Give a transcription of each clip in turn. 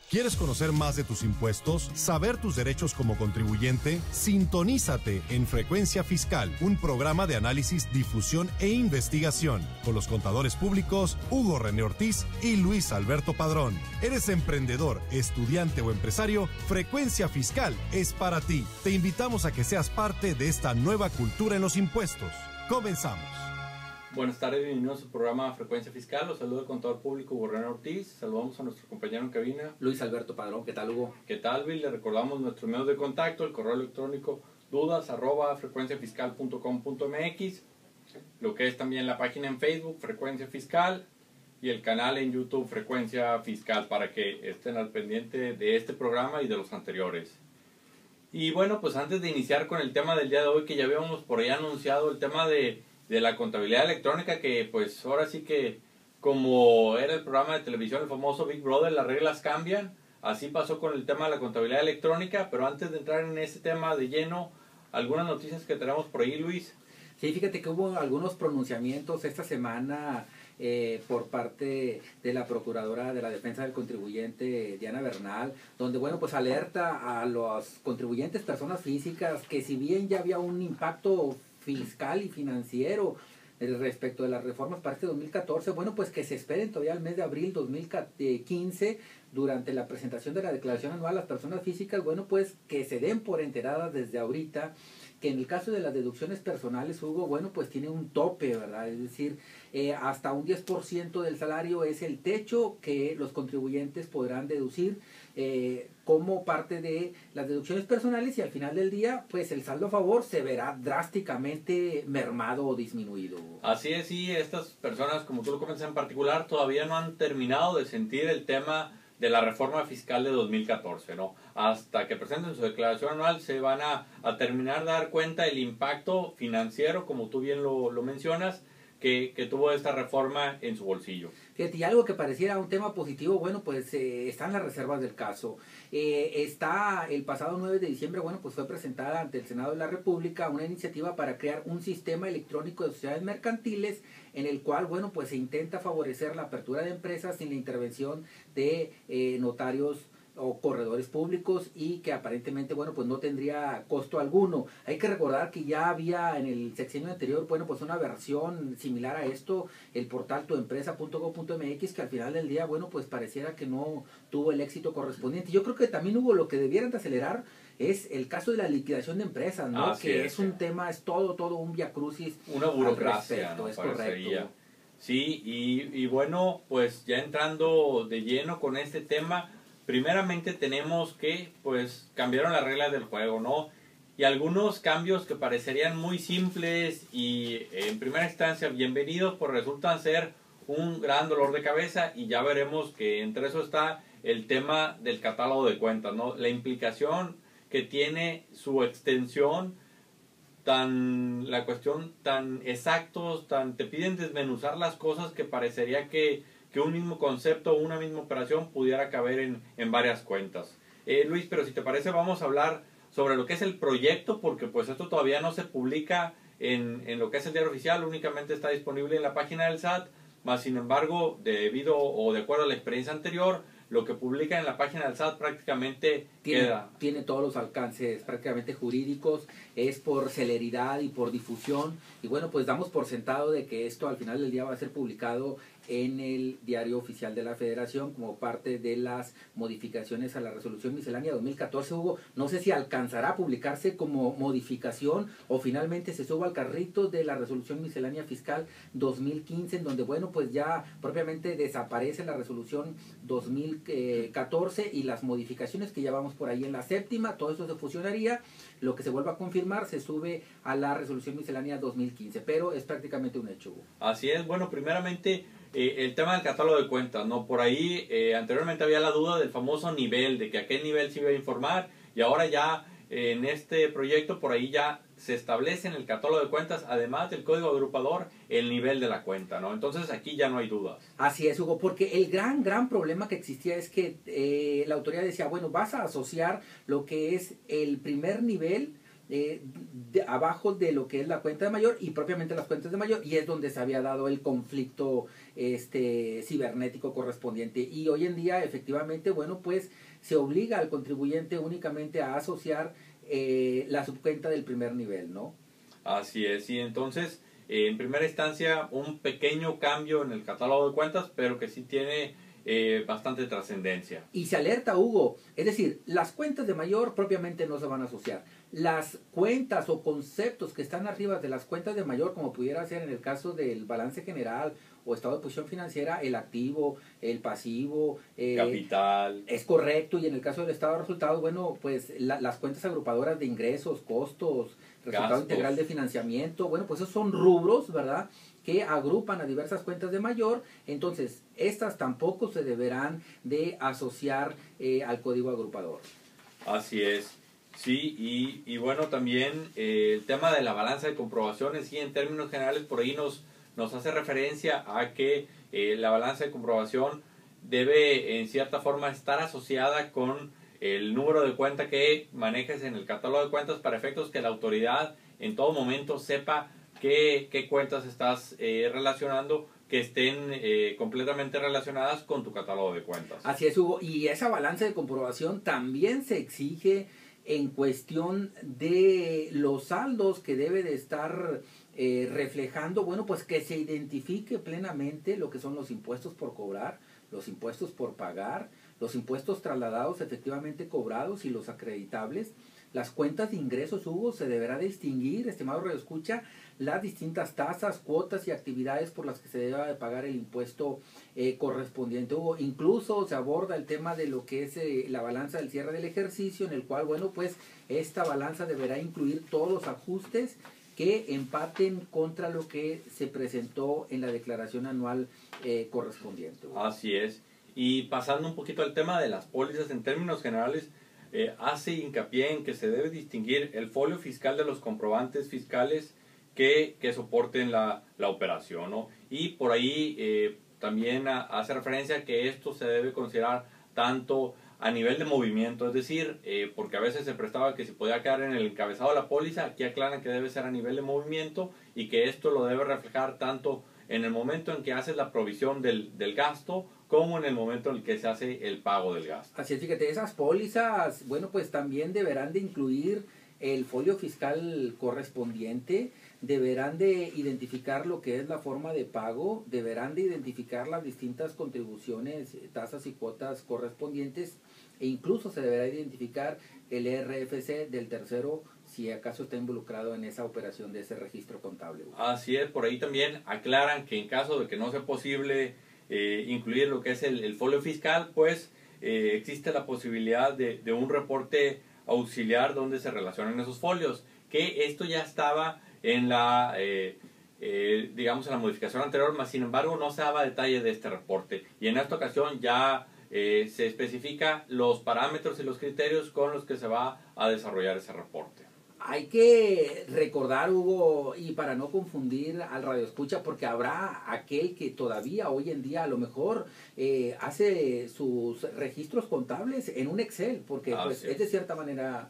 ¿Quieres conocer más de tus impuestos? ¿Saber tus derechos como contribuyente? Sintonízate en Frecuencia Fiscal, un programa de análisis, difusión e investigación, con los contadores públicos Hugo René Ortiz y Luis Alberto Padrón. ¿Eres emprendedor, estudiante o empresario? Frecuencia Fiscal es para ti. Te invitamos a que seas parte de esta nueva cultura en los impuestos. Comenzamos. Buenas tardes, bienvenidos a su programa Frecuencia Fiscal. Los saludo el contador público Hugo René Ortiz. Saludamos a nuestro compañero en cabina, Luis Alberto Padrón. ¿Qué tal, Hugo? ¿Qué tal, Luis? Le recordamos nuestros medios de contacto, el correo electrónico dudas@frecuenciafiscal.com.mx, lo que es también la página en Facebook, Frecuencia Fiscal, y el canal en YouTube, Frecuencia Fiscal, para que estén al pendiente de este programa y de los anteriores. Y bueno, pues antes de iniciar con el tema del día de hoy, que ya habíamos por ahí anunciado el tema de la contabilidad electrónica, que pues ahora sí que, como era el programa de televisión, el famoso Big Brother, las reglas cambian. Así pasó con el tema de la contabilidad electrónica, pero antes de entrar en ese tema de lleno, algunas noticias que tenemos por ahí, Luis. Sí, fíjate que hubo algunos pronunciamientos esta semana por parte de la Procuradora de la Defensa del Contribuyente, Diana Bernal, donde, bueno, pues alerta a los contribuyentes, personas físicas, que si bien ya había un impacto fiscal y financiero respecto de las reformas para este 2014, bueno, pues que se esperen todavía al mes de abril 2015, durante la presentación de la declaración anual a las personas físicas, bueno, pues que se den por enteradas desde ahorita que en el caso de las deducciones personales, Hugo, bueno, pues tiene un tope, ¿verdad? Es decir, hasta un 10% del salario es el techo que los contribuyentes podrán deducir como parte de las deducciones personales, y al final del día, pues el saldo a favor se verá drásticamente mermado o disminuido. Así es, sí, estas personas, como tú lo comentas en particular, todavía no han terminado de sentir el tema de la reforma fiscal de 2014, ¿no? Hasta que presenten su declaración anual se van a terminar de dar cuenta del impacto financiero, como tú bien lo mencionas, que tuvo esta reforma en su bolsillo. Fíjate, y algo que pareciera un tema positivo, bueno, pues están las reservas del caso. Está el pasado 9 de diciembre, bueno, pues fue presentada ante el Senado de la República una iniciativa para crear un sistema electrónico de sociedades mercantiles, en el cual, bueno, pues se intenta favorecer la apertura de empresas sin la intervención de notarios o corredores públicos, y que aparentemente, bueno, pues no tendría costo alguno. Hay que recordar que ya había en el sexenio anterior, bueno, pues una versión similar a esto, el portal tuempresa.gov.mx, que al final del día, bueno, pues pareciera que no tuvo el éxito correspondiente. Yo creo que también hubo lo que debieran de acelerar es el caso de la liquidación de empresas, ¿no? Que es un tema, es todo un viacrucis. Una burocracia, ¿no? Es correcto. Sí, y bueno, pues ya entrando de lleno con este tema, primeramente tenemos que, pues, cambiaron las reglas del juego, ¿no? Y algunos cambios que parecerían muy simples y en primera instancia bienvenidos, pues resultan ser un gran dolor de cabeza, y ya veremos que entre eso está el tema del catálogo de cuentas, ¿no? La implicación que tiene su extensión, la cuestión tan exactos, te piden desmenuzar las cosas que parecería que un mismo concepto o una misma operación pudiera caber en varias cuentas. Luis, pero si te parece, vamos a hablar sobre lo que es el proyecto, porque pues esto todavía no se publica en lo que es el diario oficial, únicamente está disponible en la página del SAT, más sin embargo, debido o de acuerdo a la experiencia anterior, lo que publica en la página del SAT prácticamente tiene todos los alcances prácticamente jurídicos, es por celeridad y por difusión, y bueno, pues damos por sentado de que esto al final del día va a ser publicado en el diario oficial de la Federación como parte de las modificaciones a la resolución miscelánea 2014. Hugo, no sé si alcanzará a publicarse como modificación o finalmente se suba al carrito de la resolución miscelánea fiscal 2015, en donde, bueno, pues ya propiamente desaparece la resolución 2014 y las modificaciones que ya vamos por ahí en la séptima, todo eso se fusionaría. Lo que se vuelva a confirmar se sube a la resolución miscelánea 2015, pero es prácticamente un hecho, Hugo. Así es. Bueno, primeramente el tema del catálogo de cuentas, ¿no? Por ahí anteriormente había la duda del famoso nivel, de que a qué nivel se iba a informar, y ahora ya en este proyecto por ahí ya se establece en el catálogo de cuentas, además del código agrupador, el nivel de la cuenta, ¿no? Entonces aquí ya no hay dudas. Así es, Hugo, porque el gran problema que existía es que la autoridad decía, bueno, vas a asociar lo que es el primer nivel abajo de lo que es la cuenta de mayor y propiamente las cuentas de mayor, y es donde se había dado el conflicto cibernético correspondiente. Y hoy en día efectivamente, bueno, pues se obliga al contribuyente únicamente a asociar la subcuenta del primer nivel, ¿no? Así es, y entonces en primera instancia un pequeño cambio en el catálogo de cuentas, pero que sí tiene bastante trascendencia. Y se alerta, Hugo, es decir, las cuentas de mayor propiamente no se van a asociar. Las cuentas o conceptos que están arriba de las cuentas de mayor, como pudiera ser en el caso del balance general o estado de posición financiera, el activo, el pasivo, capital. Es correcto, y en el caso del estado de resultados, bueno, pues las cuentas agrupadoras de ingresos, costos, resultado Gastos. integral de financiamiento, bueno, pues esos son rubros, ¿verdad?, que agrupan a diversas cuentas de mayor. Entonces estas tampoco se deberán de asociar al código agrupador. Así es, sí, y bueno, también el tema de la balanza de comprobaciones, y en términos generales por ahí nos hace referencia a que la balanza de comprobación debe en cierta forma estar asociada con el número de cuenta que manejes en el catálogo de cuentas, para efectos que la autoridad en todo momento sepa qué cuentas estás relacionando, que estén completamente relacionadas con tu catálogo de cuentas. Así es, Hugo, y esa balanza de comprobación también se exige en cuestión de los saldos que debe de estar reflejando, bueno, pues que se identifique plenamente lo que son los impuestos por cobrar, los impuestos por pagar, los impuestos trasladados efectivamente cobrados y los acreditables. Las cuentas de ingresos, Hugo, se deberá distinguir, estimado radioescucha, las distintas tasas, cuotas y actividades por las que se deba de pagar el impuesto correspondiente, Hugo. Incluso se aborda el tema de lo que es la balanza del cierre del ejercicio, en el cual, bueno, pues esta balanza deberá incluir todos los ajustes que empaten contra lo que se presentó en la declaración anual correspondiente, Hugo. Así es. Y pasando un poquito al tema de las pólizas, en términos generales, hace hincapié en que se debe distinguir el folio fiscal de los comprobantes fiscales que soporten la operación, ¿no? Y por ahí también hace referencia a que esto se debe considerar tanto a nivel de movimiento, es decir, porque a veces se prestaba que se podía quedar en el encabezado de la póliza. Aquí aclaran que debe ser a nivel de movimiento y que esto lo debe reflejar tanto en el momento en que haces la provisión del gasto, como en el momento en el que se hace el pago del gasto. Así es, fíjate, esas pólizas, bueno, pues también deberán de incluir el folio fiscal correspondiente, deberán de identificar lo que es la forma de pago, deberán de identificar las distintas contribuciones, tasas y cuotas correspondientes, e incluso se deberá identificar el RFC del tercero si acaso está involucrado en esa operación de ese registro contable. Así es, por ahí también aclaran que en caso de que no sea posible incluir lo que es el folio fiscal, pues existe la posibilidad de un reporte auxiliar donde se relacionan esos folios, que esto ya estaba en la digamos en la modificación anterior, mas sin embargo no se daba detalle de este reporte, y en esta ocasión ya se especifica los parámetros y los criterios con los que se va a desarrollar ese reporte. Hay que recordar, Hugo, y para no confundir al radioescucha, porque habrá aquel que todavía hoy en día a lo mejor hace sus registros contables en un Excel, porque pues, es de cierta manera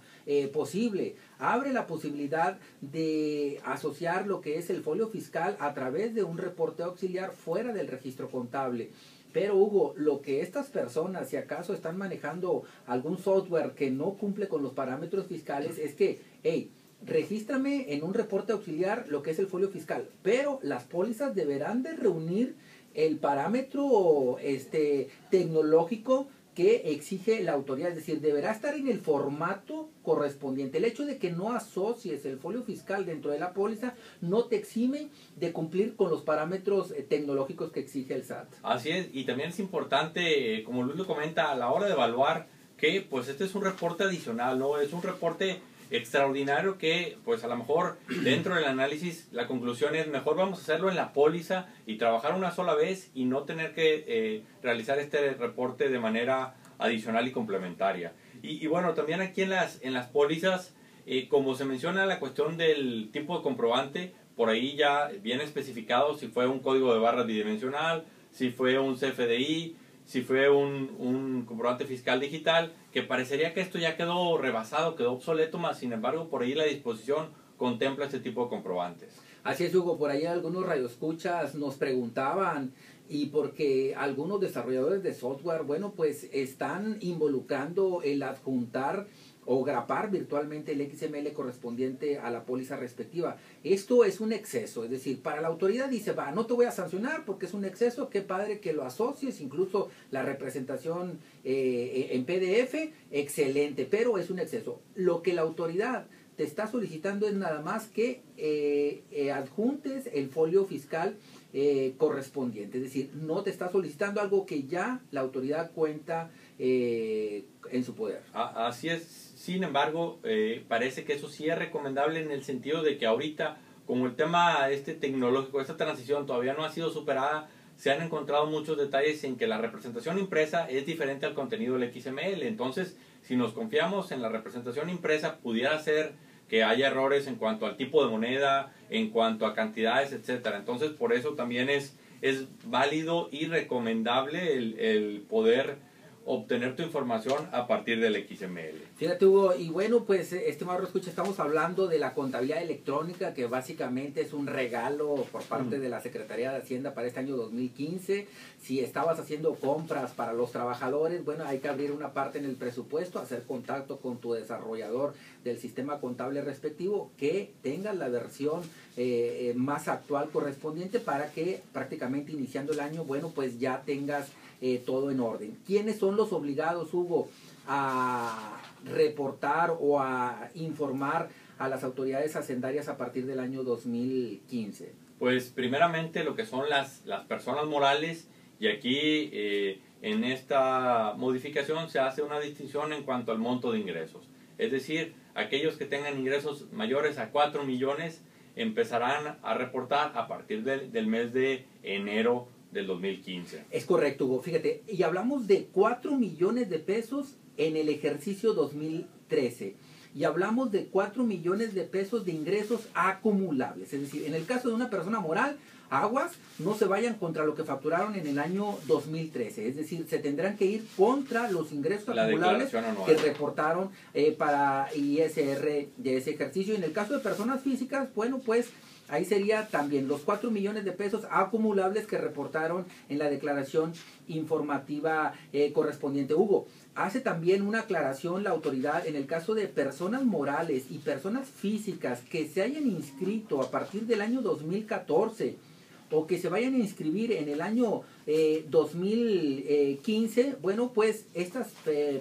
posible. Abre la posibilidad de asociar lo que es el folio fiscal a través de un reporte auxiliar fuera del registro contable. Pero, Hugo, lo que estas personas, si acaso están manejando algún software que no cumple con los parámetros fiscales, es que, hey, regístrame en un reporte auxiliar lo que es el folio fiscal, pero las pólizas deberán de reunir el parámetro tecnológico que exige la autoridad, es decir, deberá estar en el formato correspondiente. El hecho de que no asocies el folio fiscal dentro de la póliza no te exime de cumplir con los parámetros tecnológicos que exige el SAT. Así es, y también es importante, como Luis lo comenta, a la hora de evaluar que pues este es un reporte adicional, ¿no? Es un reporte extraordinario que pues a lo mejor dentro del análisis la conclusión es mejor vamos a hacerlo en la póliza y trabajar una sola vez y no tener que realizar este reporte de manera adicional y complementaria. Y bueno, también aquí en las pólizas, como se menciona la cuestión del tipo de comprobante, por ahí ya viene especificado si fue un código de barras bidimensional, si fue un CFDI, si fue un comprobante fiscal digital, que parecería que esto ya quedó rebasado, quedó obsoleto, más sin embargo por ahí la disposición contempla este tipo de comprobantes. Así es, Hugo, por ahí algunos radioescuchas nos preguntaban, y porque algunos desarrolladores de software, bueno, pues están involucrando el adjuntar o grapar virtualmente el XML correspondiente a la póliza respectiva. Esto es un exceso, es decir, para la autoridad dice, va, no te voy a sancionar porque es un exceso, qué padre que lo asocies, incluso la representación en PDF, excelente, pero es un exceso. Lo que la autoridad te está solicitando es nada más que adjuntes el folio fiscal correspondiente, es decir, no te está solicitando algo que ya la autoridad cuenta en su poder. Así es. Sin embargo, parece que eso sí es recomendable en el sentido de que ahorita, como el tema tecnológico, esta transición todavía no ha sido superada, se han encontrado muchos detalles en que la representación impresa es diferente al contenido del XML. Entonces, si nos confiamos en la representación impresa, pudiera ser que haya errores en cuanto al tipo de moneda, en cuanto a cantidades, etcétera. Entonces, por eso también es válido y recomendable el poder obtener tu información a partir del XML. Fíjate, Hugo, y bueno, pues estimado escucha, estamos hablando de la contabilidad electrónica, que básicamente es un regalo por parte de la Secretaría de Hacienda para este año 2015. Si estabas haciendo compras para los trabajadores, bueno, hay que abrir una parte en el presupuesto, hacer contacto con tu desarrollador del sistema contable respectivo, que tenga la versión más actual correspondiente para que prácticamente iniciando el año, bueno, pues ya tengas todo en orden. ¿Quiénes son los obligados, Hugo, a reportar o a informar a las autoridades hacendarias a partir del año 2015? Pues primeramente lo que son las personas morales, y aquí en esta modificación se hace una distinción en cuanto al monto de ingresos. Es decir, aquellos que tengan ingresos mayores a 4 millones empezarán a reportar a partir del mes de enero del 2015. Es correcto, Hugo. Fíjate, y hablamos de 4 millones de pesos en el ejercicio 2013. Y hablamos de 4 millones de pesos de ingresos acumulables. Es decir, en el caso de una persona moral, aguas, no se vayan contra lo que facturaron en el año 2013. Es decir, se tendrán que ir contra los ingresos acumulables que reportaron para ISR de ese ejercicio. Y en el caso de personas físicas, bueno, pues ahí sería también los 4 millones de pesos acumulables que reportaron en la declaración informativa correspondiente. Hugo, hace también una aclaración la autoridad en el caso de personas morales y personas físicas que se hayan inscrito a partir del año 2014 o que se vayan a inscribir en el año 2015, bueno, pues estas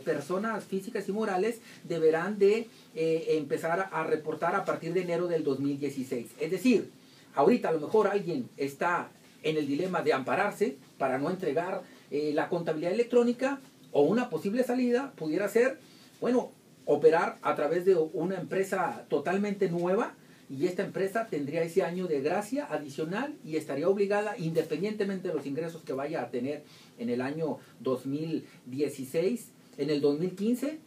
personas físicas y morales deberán de empezar a reportar a partir de enero del 2016. Es decir, ahorita a lo mejor alguien está en el dilema de ampararse para no entregar la contabilidad electrónica, o una posible salida pudiera ser, bueno, operar a través de una empresa totalmente nueva, y esta empresa tendría ese año de gracia adicional y estaría obligada, independientemente de los ingresos que vaya a tener en el año 2016, en el 2015,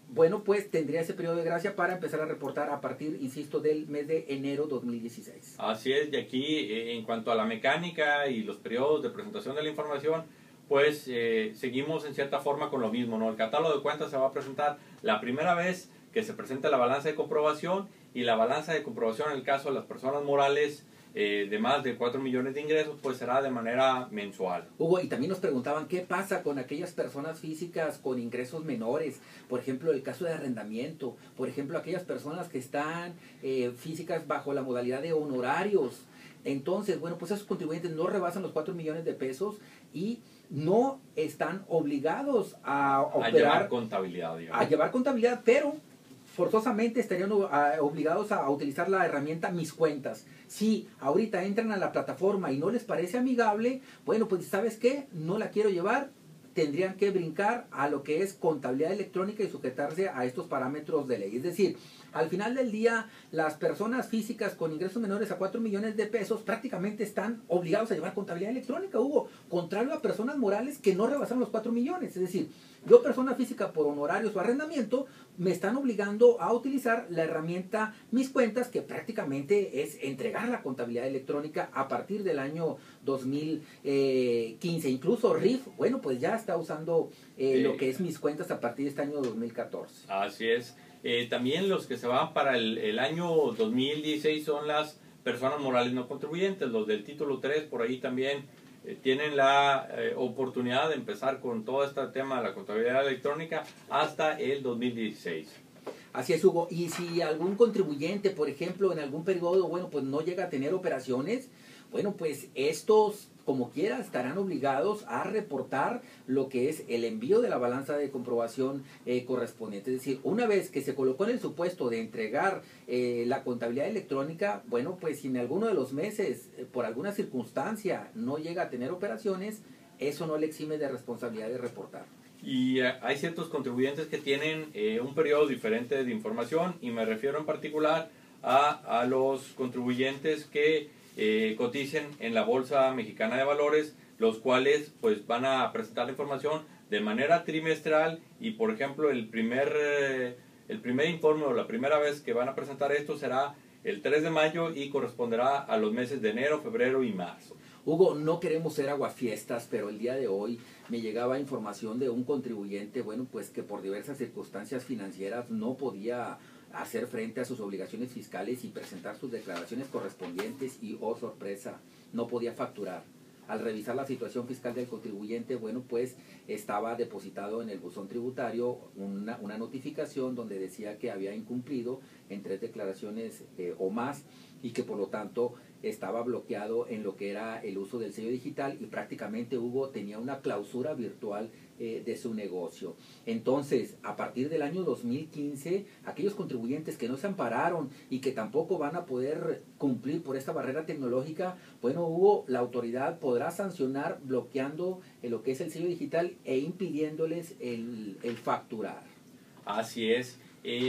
bueno, pues tendría ese periodo de gracia para empezar a reportar a partir, insisto, del mes de enero 2016. Así es, y aquí en cuanto a la mecánica y los periodos de presentación de la información, pues seguimos en cierta forma con lo mismo, ¿no? El catálogo de cuentas se va a presentar la primera vez que se presenta la balanza de comprobación, y la balanza de comprobación en el caso de las personas morales de más de 4 millones de ingresos, pues será de manera mensual. Hugo, y también nos preguntaban qué pasa con aquellas personas físicas con ingresos menores, por ejemplo, el caso de arrendamiento, por ejemplo, aquellas personas que están físicas bajo la modalidad de honorarios. Entonces, bueno, pues esos contribuyentes no rebasan los 4 millones de pesos y no están obligados a operar, llevar contabilidad, digamos. A llevar contabilidad, pero forzosamente estarían obligados a utilizar la herramienta Mis Cuentas. Si ahorita entran a la plataforma y no les parece amigable, bueno, pues ¿sabes qué? No la quiero llevar. Tendrían que brincar a lo que es contabilidad electrónica y sujetarse a estos parámetros de ley. Es decir, al final del día, las personas físicas con ingresos menores a 4 millones de pesos prácticamente están obligados a llevar contabilidad electrónica, Hugo, contrario a personas morales que no rebasan los 4 millones. Es decir, yo persona física por honorarios o arrendamiento, me están obligando a utilizar la herramienta Mis Cuentas, que prácticamente es entregar la contabilidad electrónica a partir del año 2015. Incluso RIF, bueno, pues ya está usando lo que es Mis Cuentas a partir de este año 2014. Así es. También los que se van para el año 2016 son las personas morales no contribuyentes, los del título 3, por ahí también tienen la oportunidad de empezar con todo este tema de la contabilidad electrónica hasta el 2016. Así es, Hugo. Y si algún contribuyente, por ejemplo, en algún periodo, bueno, pues no llega a tener operaciones, bueno, pues estos, como quiera, estarán obligados a reportar lo que es el envío de la balanza de comprobación correspondiente. Es decir, una vez que se colocó en el supuesto de entregar la contabilidad electrónica, bueno, pues si en alguno de los meses, por alguna circunstancia, no llega a tener operaciones, eso no le exime de responsabilidad de reportar. Y hay ciertos contribuyentes que tienen un periodo diferente de información, y me refiero en particular a los contribuyentes que coticen en la Bolsa Mexicana de Valores, los cuales pues van a presentar la información de manera trimestral, y por ejemplo el primer informe o la primera vez que van a presentar esto será el 3 de mayo y corresponderá a los meses de enero, febrero y marzo. Hugo, no queremos ser aguafiestas, pero el día de hoy me llegaba información de un contribuyente, bueno, pues que por diversas circunstancias financieras no podía hacer frente a sus obligaciones fiscales y presentar sus declaraciones correspondientes y, oh sorpresa, no podía facturar. Al revisar la situación fiscal del contribuyente, bueno, pues estaba depositado en el buzón tributario una notificación donde decía que había incumplido en 3 declaraciones o más, y que por lo tanto estaba bloqueado en lo que era el uso del sello digital, y prácticamente Hugo tenía una clausura virtual de su negocio. Entonces, a partir del año 2015, aquellos contribuyentes que no se ampararon y que tampoco van a poder cumplir por esta barrera tecnológica, bueno, Hugo, la autoridad podrá sancionar bloqueando lo que es el sello digital e impidiéndoles el facturar. Así es.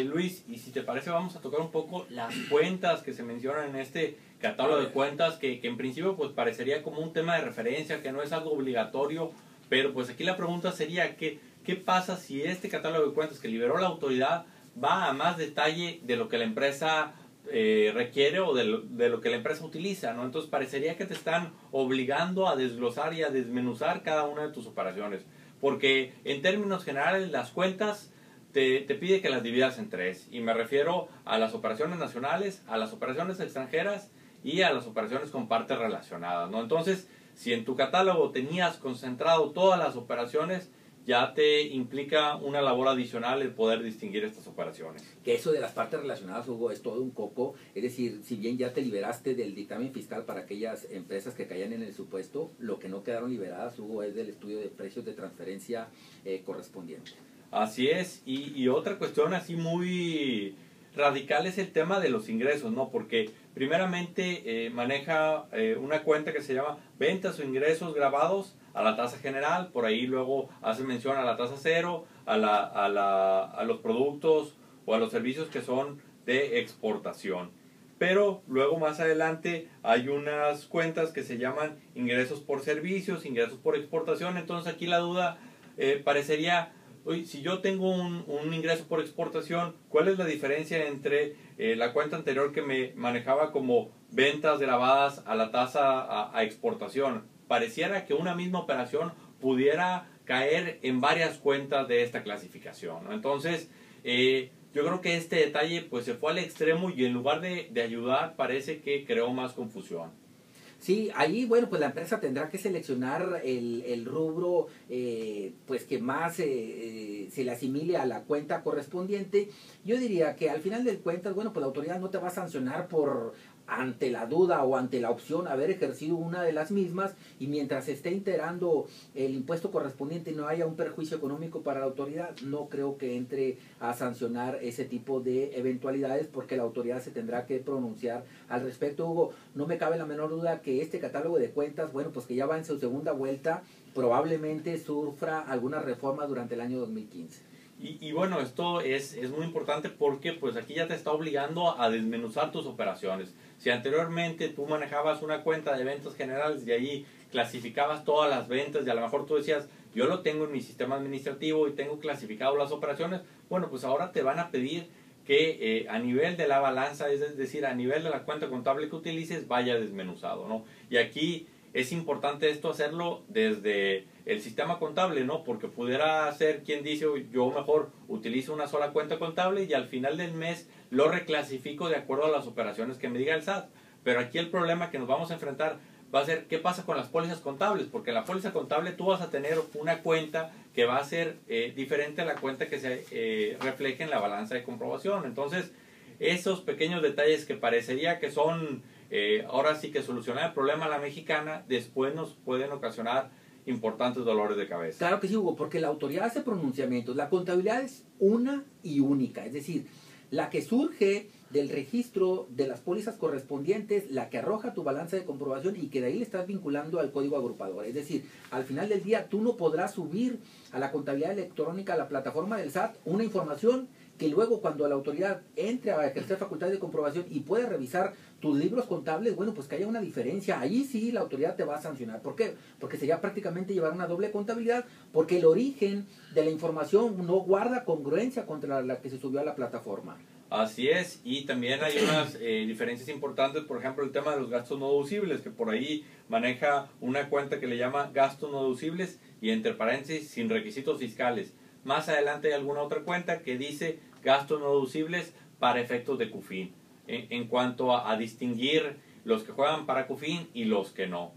Luis, y si te parece vamos a tocar un poco las cuentas que se mencionan en este catálogo de cuentas, que en principio pues parecería como un tema de referencia, que no es algo obligatorio, pero pues aquí la pregunta sería ¿qué pasa si este catálogo de cuentas que liberó la autoridad va a más detalle de lo que la empresa requiere o de lo que la empresa utiliza, ¿no? Entonces parecería que te están obligando a desglosar y a desmenuzar cada una de tus operaciones, porque en términos generales las cuentas te pide que las dividas en 3, y me refiero a las operaciones nacionales, a las operaciones extranjeras y a las operaciones con partes relacionadas, ¿no? Entonces, si en tu catálogo tenías concentrado todas las operaciones, ya te implica una labor adicional el poder distinguir estas operaciones. Que eso de las partes relacionadas, Hugo, es todo un coco. Es decir, si bien ya te liberaste del dictamen fiscal para aquellas empresas que caían en el supuesto, lo que no quedaron liberadas, Hugo, es del estudio de precios de transferencia correspondiente. Así es, y otra cuestión así muy radical es el tema de los ingresos, ¿no? Porque primeramente maneja una cuenta que se llama ventas o ingresos grabados a la tasa general, por ahí luego hace mención a la tasa cero, a los productos o a los servicios que son de exportación. Pero luego más adelante hay unas cuentas que se llaman ingresos por servicios, ingresos por exportación. Entonces aquí la duda parecería, oye, si yo tengo un ingreso por exportación, ¿cuál es la diferencia entre la cuenta anterior que me manejaba como ventas grabadas a la tasa a exportación? Pareciera que una misma operación pudiera caer en varias cuentas de esta clasificación, ¿no? Entonces, yo creo que este detalle pues se fue al extremo y en lugar de ayudar parece que creó más confusión. Sí, ahí, bueno, pues la empresa tendrá que seleccionar el rubro pues que más se le asimile a la cuenta correspondiente. Yo diría que al final de cuentas, bueno, pues la autoridad no te va a sancionar por ante la duda o ante la opción haber ejercido una de las mismas, y mientras se esté integrando el impuesto correspondiente y no haya un perjuicio económico para la autoridad, no creo que entre a sancionar ese tipo de eventualidades, porque la autoridad se tendrá que pronunciar al respecto. Hugo, no me cabe la menor duda que este catálogo de cuentas, bueno, pues que ya va en su segunda vuelta, probablemente sufra alguna reforma durante el año 2015. Y bueno, esto es muy importante porque pues aquí ya te está obligando a desmenuzar tus operaciones. Si anteriormente tú manejabas una cuenta de ventas generales y ahí clasificabas todas las ventas y a lo mejor tú decías, yo lo tengo en mi sistema administrativo y tengo clasificado las operaciones, bueno, pues ahora te van a pedir que a nivel de la balanza, es decir, a nivel de la cuenta contable que utilices, vaya desmenuzado, ¿no? Y aquí es importante esto hacerlo desde el sistema contable, ¿no? Porque pudiera ser quien dice, yo mejor utilizo una sola cuenta contable y al final del mes lo reclasifico de acuerdo a las operaciones que me diga el SAT. Pero aquí el problema que nos vamos a enfrentar va a ser qué pasa con las pólizas contables, porque en la póliza contable tú vas a tener una cuenta que va a ser diferente a la cuenta que se refleje en la balanza de comprobación. Entonces, esos pequeños detalles que parecería que son ahora sí que solucionar el problema a la mexicana, después nos pueden ocasionar importantes dolores de cabeza. Claro que sí, Hugo, porque la autoridad hace pronunciamientos. La contabilidad es una y única, es decir, la que surge del registro de las pólizas correspondientes, la que arroja tu balanza de comprobación y que de ahí le estás vinculando al código agrupador. Es decir, al final del día tú no podrás subir a la contabilidad electrónica, a la plataforma del SAT, una información que luego cuando la autoridad entre a ejercer facultades de comprobación y puede revisar tus libros contables, bueno, pues que haya una diferencia. Allí sí la autoridad te va a sancionar. ¿Por qué? Porque sería prácticamente llevar una doble contabilidad, porque el origen de la información no guarda congruencia contra la que se subió a la plataforma. Así es, y también hay unas diferencias importantes, por ejemplo, el tema de los gastos no deducibles, que por ahí maneja una cuenta que le llama gastos no deducibles y entre paréntesis sin requisitos fiscales. Más adelante hay alguna otra cuenta que dice gastos no deducibles para efectos de CUFIN, en cuanto a distinguir los que juegan para CUFIN y los que no,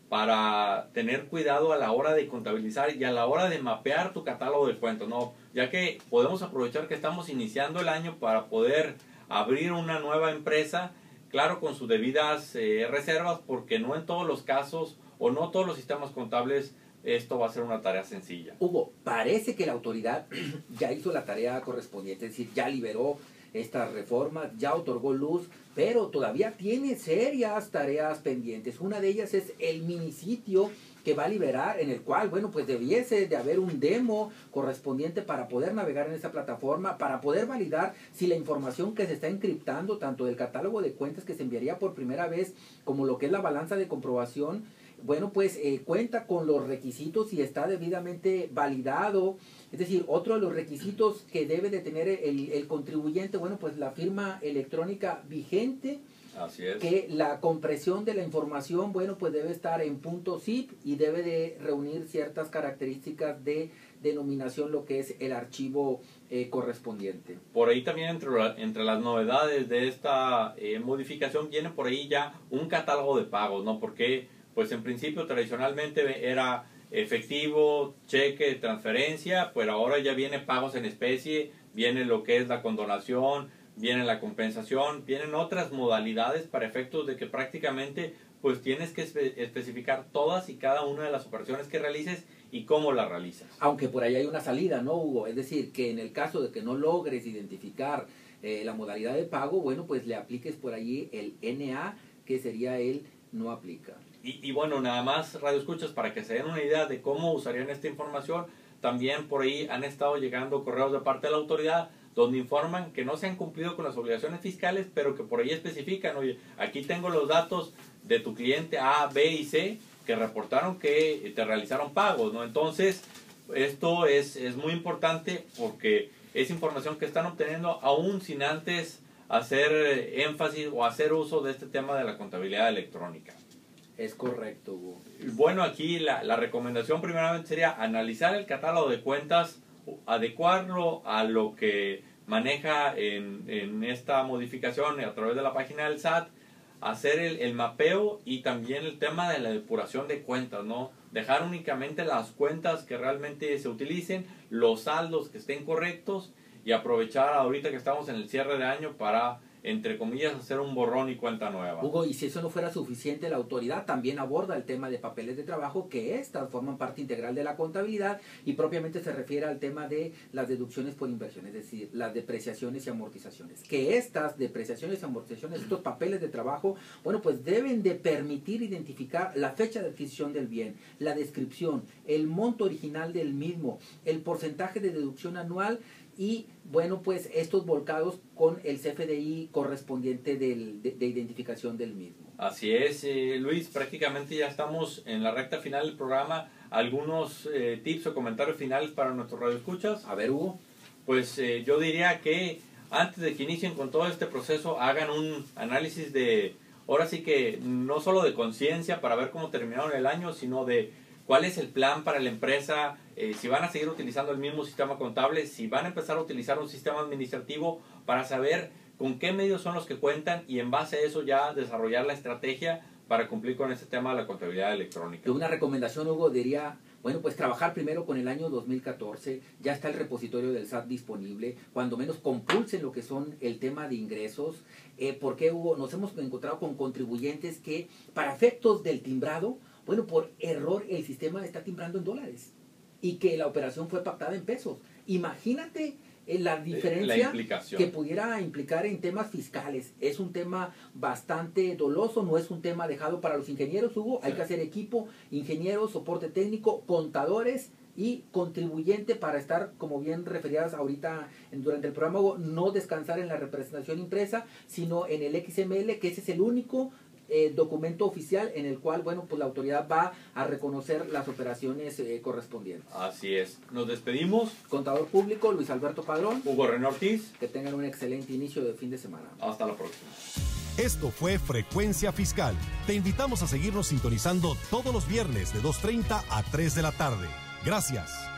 para tener cuidado a la hora de contabilizar y a la hora de mapear tu catálogo de cuentas, ¿no? Ya que podemos aprovechar que estamos iniciando el año para poder abrir una nueva empresa, claro, con sus debidas reservas, porque no en todos los casos o no todos los sistemas contables esto va a ser una tarea sencilla. Hugo, parece que la autoridad ya hizo la tarea correspondiente, es decir, ya liberó estas reformas, ya otorgó luz, pero todavía tiene serias tareas pendientes. Una de ellas es el minisitio que va a liberar, en el cual, bueno, pues debiese de haber un demo correspondiente para poder navegar en esa plataforma, para poder validar si la información que se está encriptando, tanto del catálogo de cuentas que se enviaría por primera vez, como lo que es la balanza de comprobación, bueno, pues cuenta con los requisitos y está debidamente validado. Es decir, otro de los requisitos que debe de tener el contribuyente, bueno, pues la firma electrónica vigente. Así es. Que la compresión de la información, bueno, pues debe estar en .zip y debe de reunir ciertas características de denominación, lo que es el archivo correspondiente. Por ahí también entre las novedades de esta modificación viene por ahí ya un catálogo de pagos, ¿no? Porque pues en principio tradicionalmente era efectivo, cheque, transferencia, pues ahora ya viene pagos en especie, viene lo que es la condonación, viene la compensación, vienen otras modalidades para efectos de que prácticamente pues tienes que especificar todas y cada una de las operaciones que realices y cómo las realizas. Aunque por ahí hay una salida, ¿no, Hugo? Es decir, que en el caso de que no logres identificar la modalidad de pago, bueno, pues le apliques por allí el NA, que sería el no aplica. Y bueno, nada más radioescuchas para que se den una idea de cómo usarían esta información. También por ahí han estado llegando correos de parte de la autoridad donde informan que no se han cumplido con las obligaciones fiscales, pero que por ahí especifican, oye, aquí tengo los datos de tu cliente A, B y C que reportaron que te realizaron pagos, ¿no? Entonces, esto es muy importante porque es información que están obteniendo aún sin antes hacer énfasis o hacer uso de este tema de la contabilidad electrónica. Es correcto, Hugo. Bueno, aquí la recomendación primeramente sería analizar el catálogo de cuentas, adecuarlo a lo que maneja en esta modificación a través de la página del SAT, hacer el mapeo y también el tema de la depuración de cuentas, ¿no? Dejar únicamente las cuentas que realmente se utilicen, los saldos que estén correctos y aprovechar ahorita que estamos en el cierre de año para, entre comillas, hacer un borrón y cuenta nueva. Hugo, y si eso no fuera suficiente, la autoridad también aborda el tema de papeles de trabajo, que estas forman parte integral de la contabilidad y propiamente se refiere al tema de las deducciones por inversión, es decir, las depreciaciones y amortizaciones. Que estas depreciaciones y amortizaciones, estos papeles de trabajo, bueno, pues deben de permitir identificar la fecha de adquisición del bien, la descripción, el monto original del mismo, el porcentaje de deducción anual y, bueno, pues estos volcados con el CFDI correspondiente de identificación del mismo. Así es, Luis, prácticamente ya estamos en la recta final del programa. algunos tips o comentarios finales para nuestros radioescuchas. A ver, Hugo. Pues yo diría que antes de que inicien con todo este proceso, hagan un análisis de, ahora sí que no solo de conciencia para ver cómo terminaron el año, sino de cuál es el plan para la empresa, si van a seguir utilizando el mismo sistema contable, si van a empezar a utilizar un sistema administrativo para saber con qué medios son los que cuentan y en base a eso ya desarrollar la estrategia para cumplir con este tema de la contabilidad electrónica. Yo una recomendación, Hugo, diría, bueno, pues trabajar primero con el año 2014, ya está el repositorio del SAT disponible, cuando menos compulsen lo que son el tema de ingresos, porque, Hugo, nos hemos encontrado con contribuyentes que para efectos del timbrado, bueno, por error el sistema está timbrando en dólares y que la operación fue pactada en pesos. Imagínate la diferencia que pudiera implicar en temas fiscales. Es un tema bastante doloso, no es un tema dejado para los ingenieros, Hugo. Hay que hacer equipo, ingenieros, soporte técnico, contadores y contribuyente para estar, como bien referías ahorita durante el programa, Hugo, no descansar en la representación impresa, sino en el XML, que ese es el único documento oficial en el cual, bueno, pues la autoridad va a reconocer las operaciones correspondientes. Así es. Nos despedimos. Contador público Luis Alberto Padrón. Hugo René Ortiz. Que tengan un excelente inicio de fin de semana. Hasta la próxima. Esto fue Frecuencia Fiscal. Te invitamos a seguirnos sintonizando todos los viernes de 2:30 a 3 de la tarde. Gracias.